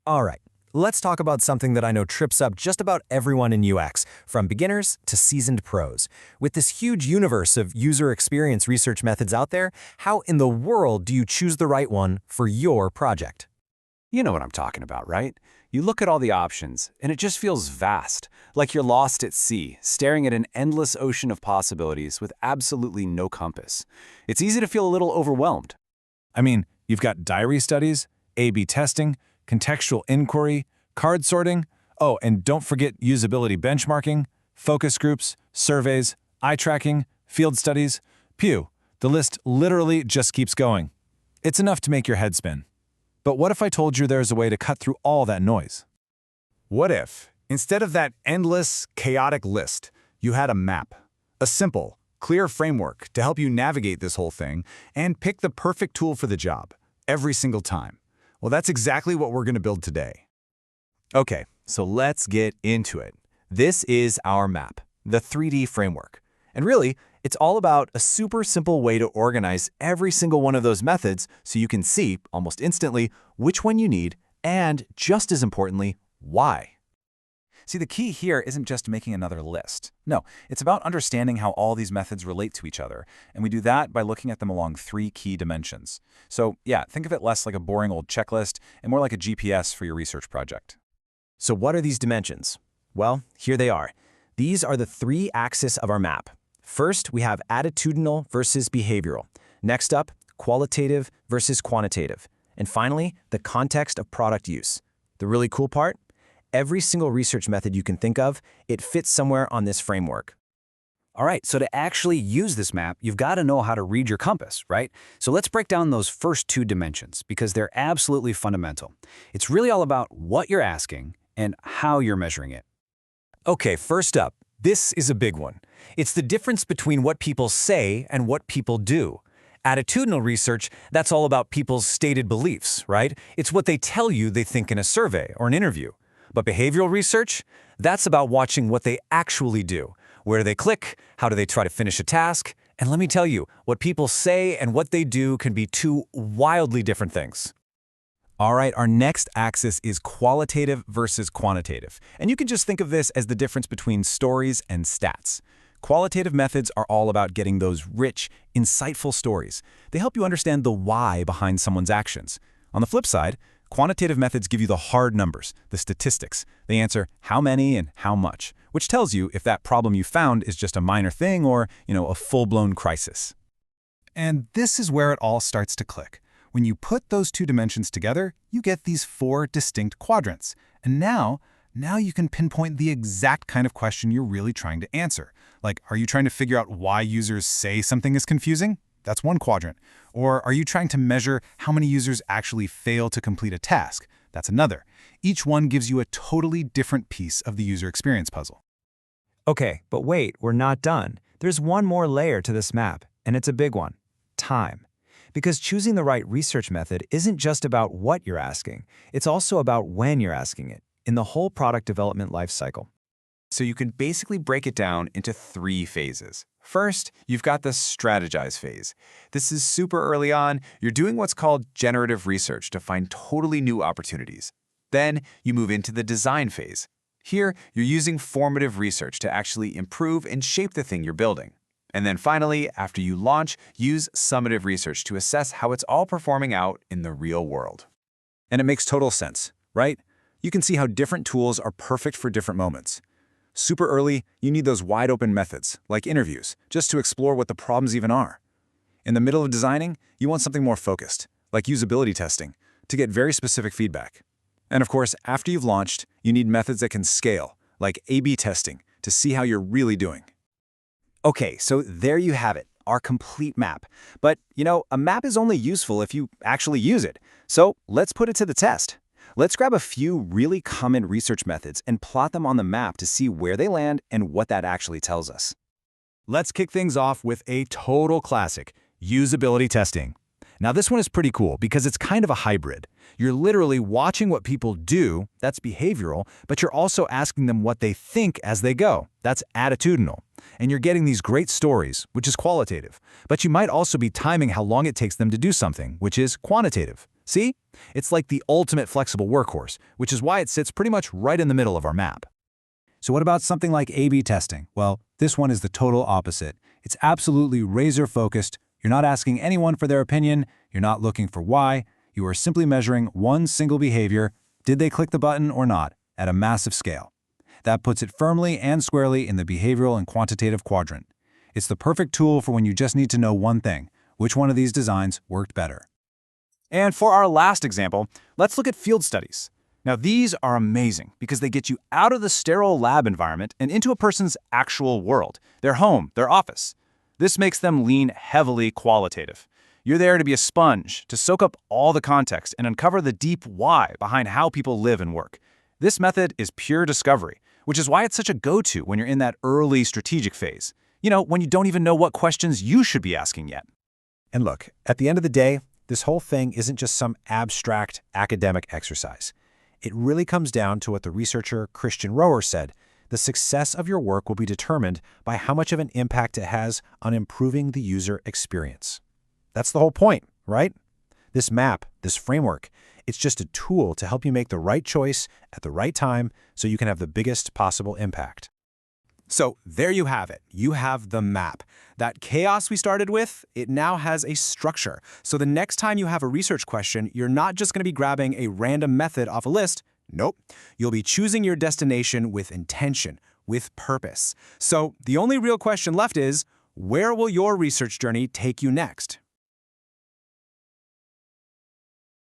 All right, let's talk about something that I know trips up just about everyone in UX, from beginners to seasoned pros. With this huge universe of user experience research methods out there, how in the world do you choose the right one for your project? You know what I'm talking about, right? You look at all the options, and it just feels vast, like you're lost at sea, staring at an endless ocean of possibilities with absolutely no compass. It's easy to feel a little overwhelmed. I mean, you've got diary studies, A/B testing, contextual inquiry, card sorting, oh, and don't forget usability benchmarking, focus groups, surveys, eye tracking, field studies. Phew, the list literally just keeps going. It's enough to make your head spin. But what if I told you there's a way to cut through all that noise? What if, instead of that endless, chaotic list, you had a map? A simple, clear framework to help you navigate this whole thing and pick the perfect tool for the job, every single time. Well, that's exactly what we're going to build today. Okay, so let's get into it. This is our map, the 3D framework. And really, it's all about a super simple way to organize every single one of those methods so you can see, almost instantly, which one you need, and just as importantly, why. See, the key here isn't just making another list. No, it's about understanding how all these methods relate to each other, and we do that by looking at them along 3 key dimensions. So yeah, think of it less like a boring old checklist and more like a GPS for your research project. So what are these dimensions? Well, here they are. These are the 3 axes of our map. First, we have attitudinal versus behavioral. Next up, qualitative versus quantitative. And finally, the context of product use. The really cool part? Every single research method you can think of, it fits somewhere on this framework. All right, so to actually use this map, you've got to know how to read your compass, right? So let's break down those first 2 dimensions because they're absolutely fundamental. It's really all about what you're asking and how you're measuring it. Okay, first up, this is a big one. It's the difference between what people say and what people do. Attitudinal research, that's all about people's stated beliefs, right? It's what they tell you they think in a survey or an interview. But behavioral research, that's about watching what they actually do. Where do they click? How do they try to finish a task? And let me tell you, what people say and what they do can be 2 wildly different things. All right, our next axis is qualitative versus quantitative. And you can just think of this as the difference between stories and stats. Qualitative methods are all about getting those rich, insightful stories. They help you understand the why behind someone's actions. On the flip side, quantitative methods give you the hard numbers, the statistics. They answer how many and how much, which tells you if that problem you found is just a minor thing or, a full-blown crisis. And this is where it all starts to click. When you put those 2 dimensions together, you get these 4 distinct quadrants. And now you can pinpoint the exact kind of question you're really trying to answer. Like, are you trying to figure out why users say something is confusing? That's one quadrant. Or are you trying to measure how many users actually fail to complete a task? That's another. Each one gives you a totally different piece of the user experience puzzle. Okay, but wait, we're not done. There's one more layer to this map, and it's a big one: time. Because choosing the right research method isn't just about what you're asking, it's also about when you're asking it, in the whole product development lifecycle. So you can basically break it down into 3 phases. First, you've got the strategize phase. This is super early on. You're doing what's called generative research to find totally new opportunities. Then you move into the design phase. Here, you're using formative research to actually improve and shape the thing you're building. And then finally, after you launch, use summative research to assess how it's all performing out in the real world. And it makes total sense, right? You can see how different tools are perfect for different moments. Super early, you need those wide-open methods, like interviews, just to explore what the problems even are. In the middle of designing, you want something more focused, like usability testing, to get very specific feedback. And of course, after you've launched, you need methods that can scale, like A/B testing, to see how you're really doing. Okay, so there you have it, our complete map. But, a map is only useful if you actually use it. So let's put it to the test. Let's grab a few really common research methods and plot them on the map to see where they land and what that actually tells us. Let's kick things off with a total classic, usability testing. Now this one is pretty cool because it's kind of a hybrid. You're literally watching what people do, that's behavioral, but you're also asking them what they think as they go, that's attitudinal. And you're getting these great stories, which is qualitative. But you might also be timing how long it takes them to do something, which is quantitative. See? It's like the ultimate flexible workhorse, which is why it sits pretty much right in the middle of our map. So what about something like A/B testing? Well, this one is the total opposite. It's absolutely razor-focused. You're not asking anyone for their opinion. You're not looking for why. You are simply measuring one single behavior. Did they click the button or not? At a massive scale. That puts it firmly and squarely in the behavioral and quantitative quadrant. It's the perfect tool for when you just need to know one thing. Which one of these designs worked better? And for our last example, let's look at field studies. Now, these are amazing because they get you out of the sterile lab environment and into a person's actual world, their home, their office. This makes them lean heavily qualitative. You're there to be a sponge, to soak up all the context and uncover the deep why behind how people live and work. This method is pure discovery, which is why it's such a go-to when you're in that early strategic phase. You know, when you don't even know what questions you should be asking yet. And look, at the end of the day, this whole thing isn't just some abstract academic exercise. It really comes down to what the researcher Christian Rower said: the success of your work will be determined by how much of an impact it has on improving the user experience. That's the whole point, right? This map, this framework, it's just a tool to help you make the right choice at the right time so you can have the biggest possible impact. So there you have it. You have the map. That chaos we started with, it now has a structure. So the next time you have a research question, you're not just going to be grabbing a random method off a list. Nope. You'll be choosing your destination with intention, with purpose. So the only real question left is, where will your research journey take you next?